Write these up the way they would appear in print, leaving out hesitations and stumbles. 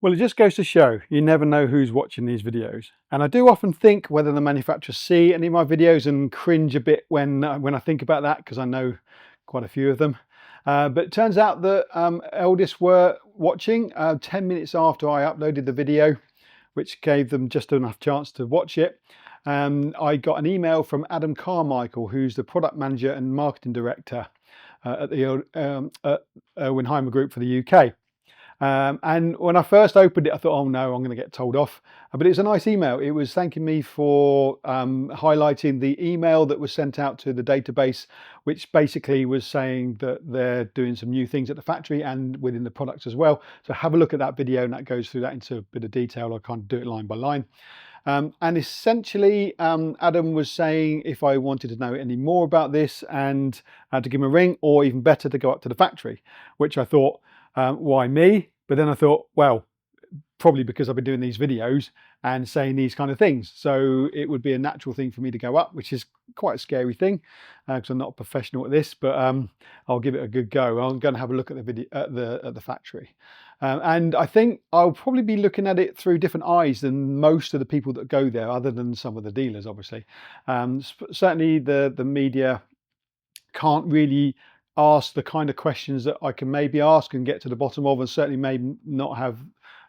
Well, it just goes to show you never know who's watching these videos. And I do often think whether the manufacturers see any of my videos and cringe a bit when I think about that, because I know quite a few of them. But it turns out that Elddis were watching 10 minutes after I uploaded the video, which gave them just enough chance to watch it. I got an email from Adam Carmichael, who's the product manager and marketing director at the Erwin Group for the UK. And when I first opened it, I thought, oh no, I'm going to get told off. But it was a nice email. It was thanking me for highlighting the email that was sent out to the database, which basically was saying that they're doing some new things at the factory and within the products as well. So have a look at that video, and that goes through that into a bit of detail. I can't do it line by line. And essentially, Adam was saying if I wanted to know any more about this and to give him a ring, or even better, to go up to the factory, which I thought, why me? But then I thought, well, probably because I've been doing these videos and saying these kind of things. So it would be a natural thing for me to go up, which is quite a scary thing because I'm not a professional at this, but I'll give it a good go. I'm going to have a look at the video at the factory. And I think I'll probably be looking at it through different eyes than most of the people that go there, other than some of the dealers, obviously. Certainly the media can't really ask the kind of questions that I can maybe ask and get to the bottom of, and certainly may not have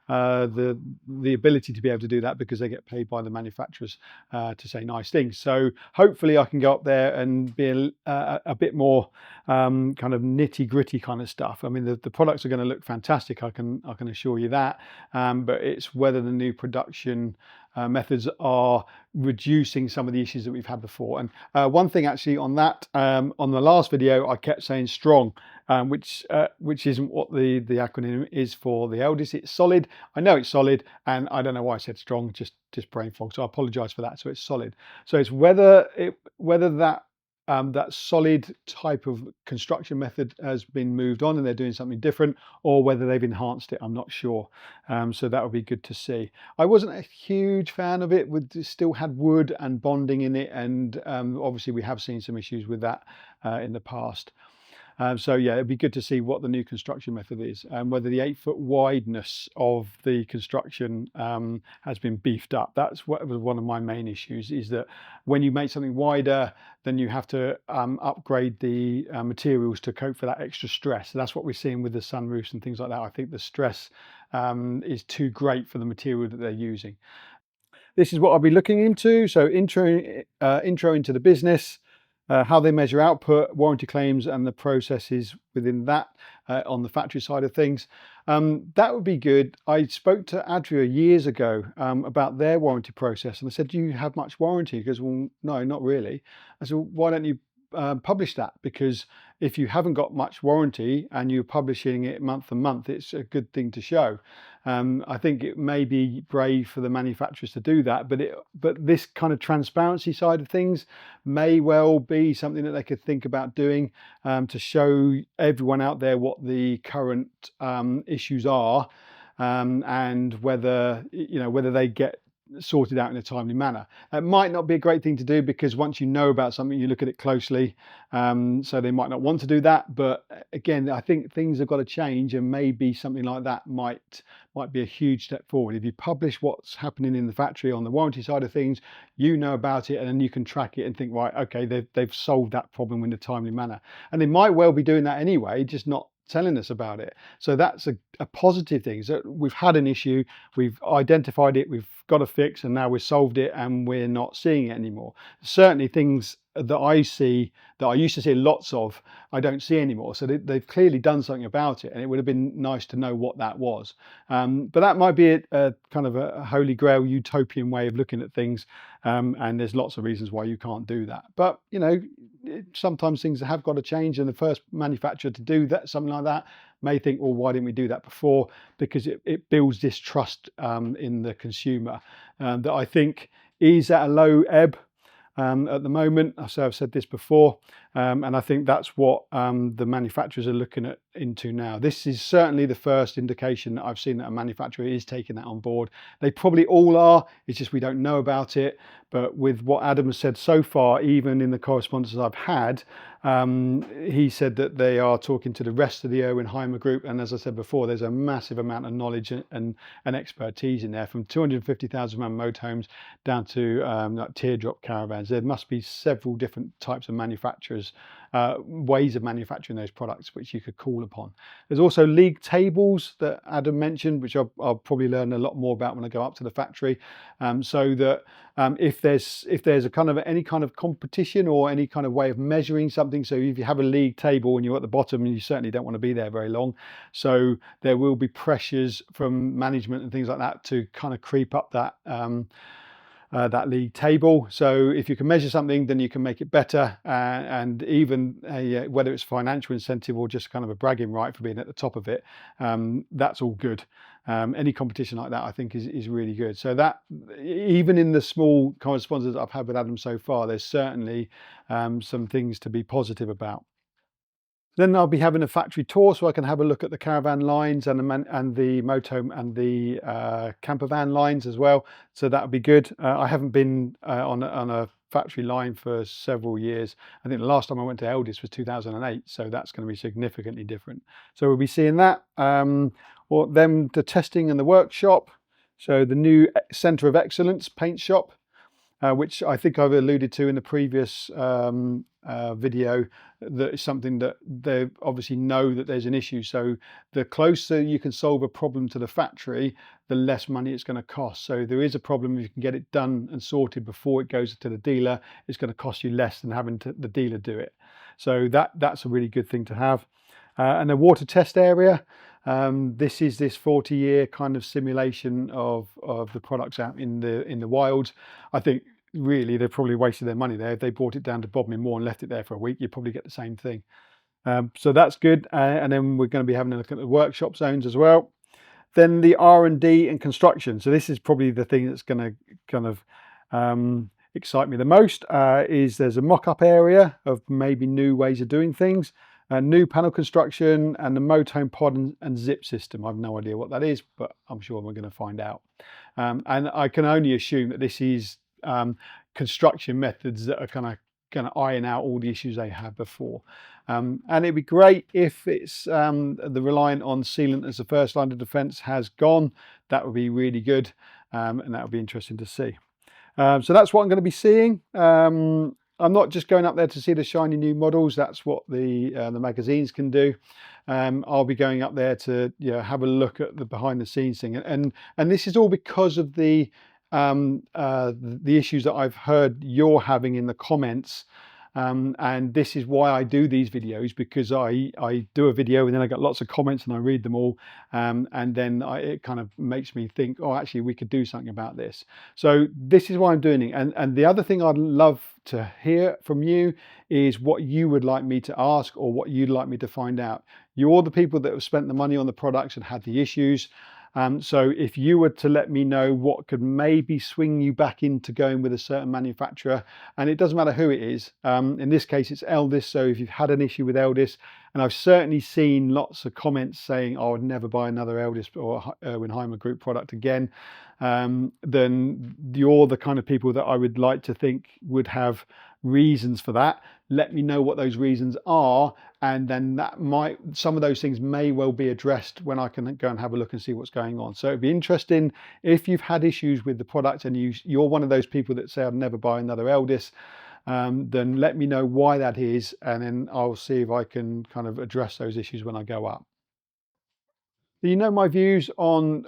the ability to be able to do that because they get paid by the manufacturers to say nice things. So hopefully I can go up there and be a bit more kind of nitty gritty kind of stuff. I mean, the products are going to look fantastic, I can assure you that, but it's whether the new production methods are reducing some of the issues that we've had before. And one thing actually on that, on the last video, I kept saying strong, which isn't what the acronym is for the Elddis. It's solid. I know it's solid, and I don't know why I said strong, just brain fog. So I apologize for that. So it's solid. So it's whether that that solid type of construction method has been moved on and they're doing something different, or whether they've enhanced it. I'm not sure. So that would be good to see. I wasn't a huge fan of it. It still had wood and bonding in it, and obviously we have seen some issues with that in the past. So yeah, it'd be good to see what the new construction method is, and whether the 8-foot wideness of the construction has been beefed up. That's what was one of my main issues, is that when you make something wider, then you have to upgrade the materials to cope for that extra stress. So that's what we're seeing with the sunroofs and things like that. I think the stress is too great for the material that they're using. This is what I'll be looking into. So intro into the business, how they measure output, warranty claims, and the processes within that on the factory side of things. That would be good. I spoke to Adria years ago about their warranty process, and I said, do you have much warranty? He goes, well, no, not really. I said, well, why don't you publish that? Because if you haven't got much warranty and you're publishing it month to month, it's a good thing to show. I think it may be brave for the manufacturers to do that, but this kind of transparency side of things may well be something that they could think about doing to show everyone out there what the current issues are, and whether whether they get sorted out in a timely manner. It might not be a great thing to do, because once you know about something, you look at it closely, so they might not want to do that. But again, I think things have got to change, and maybe something like that might be a huge step forward. If you publish what's happening in the factory on the warranty side of things, you know about it, and then you can track it and think, right, okay, they've solved that problem in a timely manner. And they might well be doing that anyway, just not telling us about it. So that's a positive thing. So we've had an issue, we've identified it, we've got a fix, and now we've solved it, and we're not seeing it anymore. Certainly things that I see, that I used to see lots of, I don't see anymore. So they've clearly done something about it, and it would have been nice to know what that was. But that might be a kind of a holy grail utopian way of looking at things, and there's lots of reasons why you can't do that. But sometimes things have got to change, and the first manufacturer to do that, something like that, may think, well, why didn't we do that before? Because it builds distrust in the consumer that I think is at a low ebb at the moment. So I've said this before, and I think that's what the manufacturers are looking into now. This is certainly the first indication that I've seen that a manufacturer is taking that on board. They probably all are, it's just we don't know about it. But with what Adam has said so far, even in the correspondence I've had, He said that they are talking to the rest of the Erwin group, and as I said before, there's a massive amount of knowledge and expertise in there, from 250,000 man motorhomes down to like teardrop caravans. There must be several different types of manufacturers, ways of manufacturing those products which you could call upon. There's also league tables that Adam mentioned, which I'll probably learn a lot more about when I go up to the factory, so that if there's a kind of any kind of competition or any kind of way of measuring something, so if you have a league table and you're at the bottom, and you certainly don't want to be there very long, so there will be pressures from management and things like that to kind of creep up that that league table. So if you can measure something, then you can make it better, and even whether it's financial incentive or just kind of a bragging right for being at the top of it, that's all good. Any competition like that, I think, is really good. So that, even in the small correspondence that I've had with Adam so far, there's certainly some things to be positive about. Then I'll be having a factory tour, so I can have a look at the caravan lines and the motorhome and the camper van lines as well. So that would be good. I haven't been on a factory line for several years. I think the last time I went to Elddis was 2008, so that's going to be significantly different. So we'll be seeing that. Or then the testing and the workshop. So the new Centre of Excellence paint shop, which I think I've alluded to in the previous video, that is something that they obviously know that there's an issue. So the closer you can solve a problem to the factory, the less money it's going to cost. So there is a problem, if you can get it done and sorted before it goes to the dealer, it's going to cost you less than having the dealer do it. So that's a really good thing to have. And a water test area. This is this 40-year kind of simulation of the products out in the wild. I think really they've probably wasted their money there. If they brought it down to Bodmin Moor and left it there for a week, you'd probably get the same thing. So that's good. And then we're going to be having a look at the workshop zones as well. Then the R&D and construction. So this is probably the thing that's going to kind of excite me the most. Is there's a mock-up area of maybe new ways of doing things. New panel construction and the motorhome pod and zip system. I have no idea what that is, but I'm sure we're going to find out. And I can only assume that this is construction methods that are kind of iron out all the issues they had before. And it'd be great if it's the reliant on sealant as the first line of defense has gone. That would be really good, and that would be interesting to see. So that's what I'm going to be seeing. I'm not just going up there to see the shiny new models. That's what the magazines can do. I'll be going up there to have a look at the behind the scenes thing, and this is all because of the issues that I've heard you're having in the comments. And this is why I do these videos, because I do a video and then I get lots of comments and I read them all, and then it kind of makes me think, oh, actually we could do something about this. So this is why I'm doing it. And the other thing I'd love to hear from you is what you would like me to ask, or what you'd like me to find out. You're the people that have spent the money on the products and had the issues. So if you were to let me know what could maybe swing you back into going with a certain manufacturer, and it doesn't matter who it is, in this case it's Elddis, so if you've had an issue with Elddis, and I've certainly seen lots of comments saying, oh, I would never buy another Elddis or Erwin Group product again, then you're the kind of people that I would like to think would have reasons for that. Let me know what those reasons are, and then some of those things may well be addressed when I can go and have a look and see what's going on. So it'd be interesting if you've had issues with the product and you're one of those people that say I'd never buy another Elddis, then let me know why that is, and then I'll see if I can kind of address those issues when I go up. You know my views on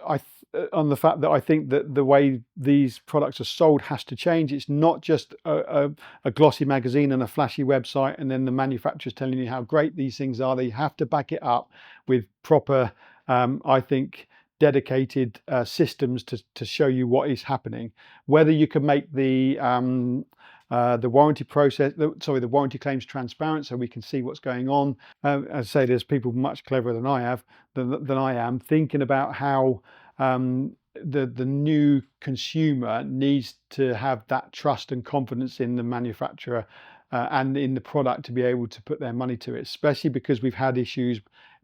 the fact that I think that the way these products are sold has to change. It's not just a glossy magazine and a flashy website and then the manufacturers telling you how great these things are. They have to back it up with proper, I think, dedicated systems to show you what is happening. Whether you can make the warranty process, the warranty claims transparent, so we can see what's going on. As I say, there's people much cleverer than I am thinking about how the new consumer needs to have that trust and confidence in the manufacturer and in the product to be able to put their money to it, especially because we've had issues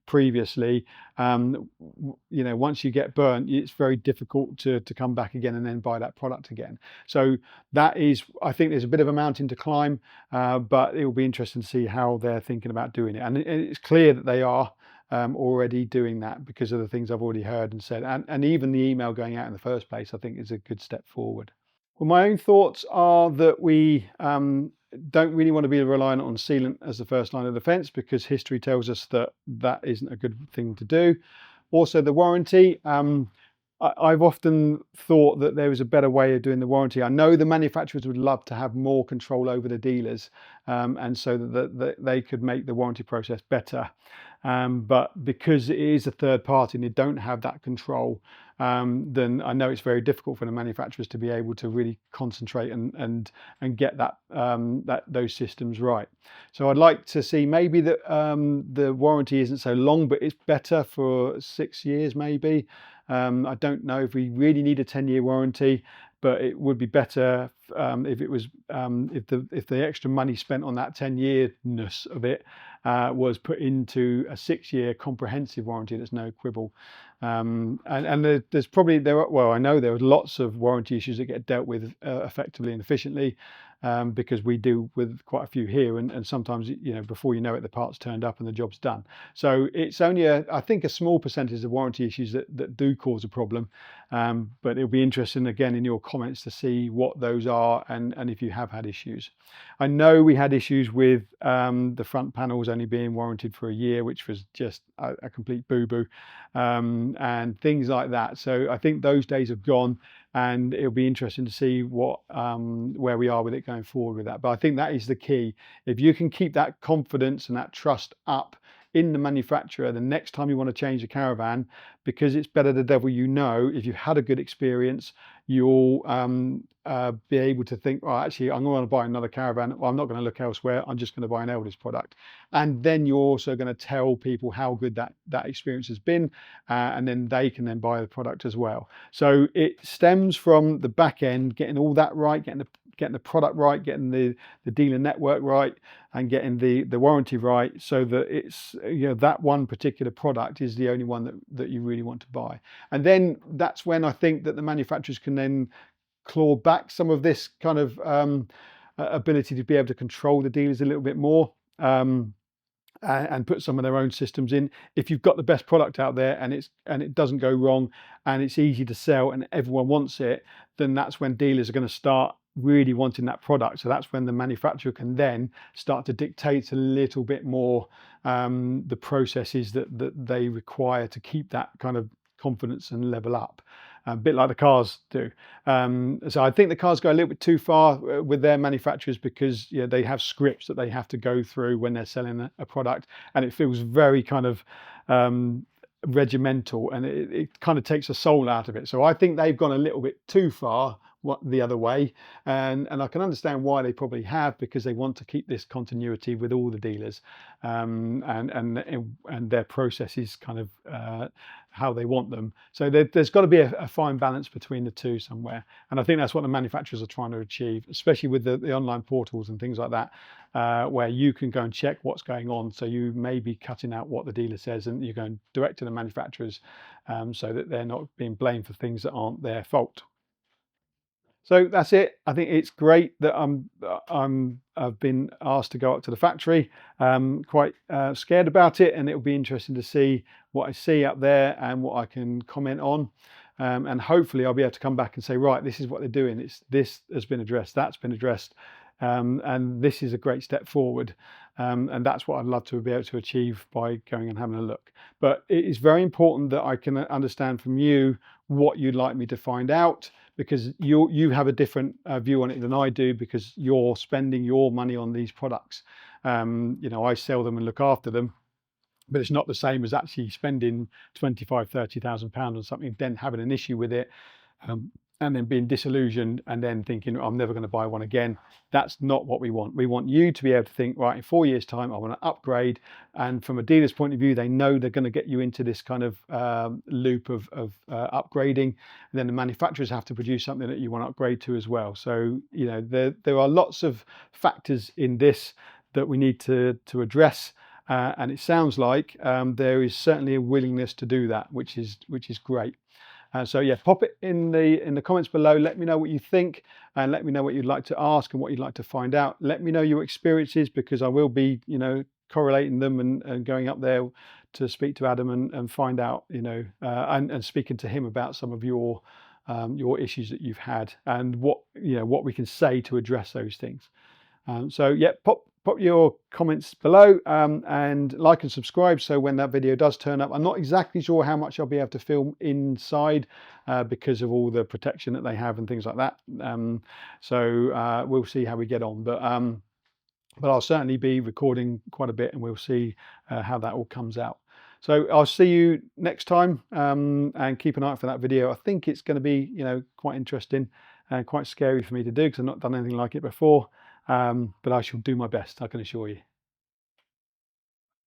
previously, you know, once you get burnt, it's very difficult to come back again and then buy that product again. So that is, I think there's a bit of a mountain to climb, but it will be interesting to see how they're thinking about doing it. And it's clear that they are already doing that because of the things I've already heard and said, and even the email going out in the first place, I think is a good step forward. Well, my own thoughts are that we don't really want to be reliant on sealant as the first line of defense, because history tells us that that isn't a good thing to do. Also, the warranty. I've often thought that there was a better way of doing the warranty. I know the manufacturers would love to have more control over the dealers, and so that they could make the warranty process better. But because it is a third party and they don't have that control, then I know it's very difficult for the manufacturers to be able to really concentrate and get that those systems right. So I'd like to see maybe that the warranty isn't so long, but it's better for 6 years maybe. I don't know if we really need a 10-year warranty, but it would be better if it was if the extra money spent on that 10-yearness of it was put into a 6-year comprehensive warranty that's no quibble. And there's probably well, I know there are lots of warranty issues that get dealt with effectively and efficiently, because we deal with quite a few here, and sometimes, you know, before you know it, the part's turned up and the job's done. So it's only I think a small percentage of warranty issues that do cause a problem, but it'll be interesting again in your comments to see what those are and if you have had issues. I know we had issues with the front panels only being warranted for a year, which was just a complete boo-boo, and things like that. So I think those days have gone, and it'll be interesting to see what where we are with it going forward with that. But I think that is the key. If you can keep that confidence and that trust up in the manufacturer the next time you want to change a caravan, because it's better the devil you know. If you've had a good experience, you'll be able to think, well, actually, I'm going to buy another caravan. Well, I'm not going to look elsewhere. I'm just going to buy an Elddis product. And then you're also going to tell people how good that experience has been, and then they can then buy the product as well. So it stems from the back end, getting all that right, getting the product right, getting the dealer network right, and getting the warranty right, so that it's, you know, that one particular product is the only one that you really want to buy. And then that's when I think that the manufacturers can then claw back some of this kind of ability to be able to control the dealers a little bit more, and put some of their own systems in. If you've got the best product out there and it doesn't go wrong and it's easy to sell and everyone wants it, then that's when dealers are going to start really wanting that product. So that's when the manufacturer can then start to dictate a little bit more the processes that they require to keep that kind of confidence and level up, a bit like the cars do. So I think the cars go a little bit too far with their manufacturers, because, you know, they have scripts that they have to go through when they're selling a product, and it feels very kind of regimental, and it kind of takes the soul out of it. So I think they've gone a little bit too far the other way, and I can understand why they probably have, because they want to keep this continuity with all the dealers, and their processes kind of how they want them. So there's got to be a fine balance between the two somewhere, and I think that's what the manufacturers are trying to achieve, especially with the online portals and things like that, where you can go and check what's going on. So you may be cutting out what the dealer says, and you're going direct to the manufacturers, so that they're not being blamed for things that aren't their fault. So that's it. I think it's great that I've been asked to go up to the factory. Quite scared about it, and it'll be interesting to see what I see up there and what I can comment on. And hopefully I'll be able to come back and say, right, this is what they're doing. This has been addressed, that's been addressed, and this is a great step forward. And that's what I'd love to be able to achieve by going and having a look. But it is very important that I can understand from you what you'd like me to find out, because you have a different view on it than I do, because you're spending your money on these products. You know, I sell them and look after them, but it's not the same as actually spending 25,000, 30,000 pounds on something, then having an issue with it, and then being disillusioned and then thinking, I'm never going to buy one again. That's not what we want. We want you to be able to think, right, in 4 years' time, I want to upgrade. And from a dealer's point of view, they know they're going to get you into this kind of loop of upgrading. And then the manufacturers have to produce something that you want to upgrade to as well. So, you know, there are lots of factors in this that we need to address. and it sounds like there is certainly a willingness to do that, which is great. So yeah, pop it in the comments below. Let me know what you think, and let me know what you'd like to ask and what you'd like to find out. Let me know your experiences, because I will be, correlating them and going up there to speak to Adam and find out, and speaking to him about some of your issues that you've had, and what we can say to address those things. So yeah, pop your comments below, and like and subscribe, so when that video does turn up. I'm not exactly sure how much I'll be able to film inside because of all the protection that they have and things like that. So we'll see how we get on, but I'll certainly be recording quite a bit, and we'll see how that all comes out. So I'll see you next time, and keep an eye out for that video. I think it's going to be quite interesting and quite scary for me to do, because I've not done anything like it before. But I shall do my best, I can assure you.